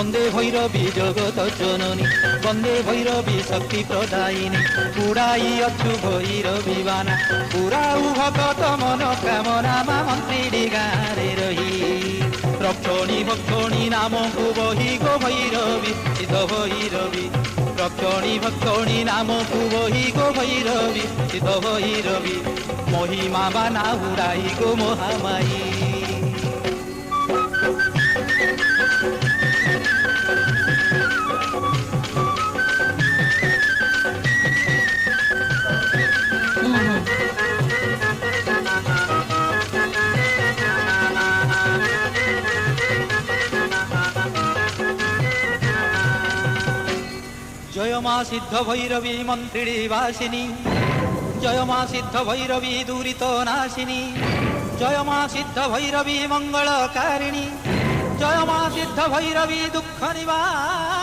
বন্দে ভৈরবী জগত জননী, বন্দে ভৈরবী শক্তি প্রদায়িনী। উড়াই অছু ভৈরবী বানা, উড়াউ ভকত মন কামনা মা মন্ত্রী গাঁরে রহি। রক্ষণী ভক্ষণী নামকু বহি গো ভৈরবী, সিদ্ধ ভৈরবী। রক্ষণী ভক্ষণী নামকু বহি গো ভৈরবী, সিদ্ধ ভৈরবী। মহিমা বানা উড়াই গো মহামায়ী। জয় মা সিদ্ধ ভৈরবী মন্ত্রিণী বাসিনী, জয় মা সিদ্ধ ভৈরবী দুরিত নাশিনী, জয় মা সিদ্ধ ভৈরবী মঙ্গলকারিণী, জয় মা সিদ্ধ ভৈরবী দুঃখ নিবারিণী।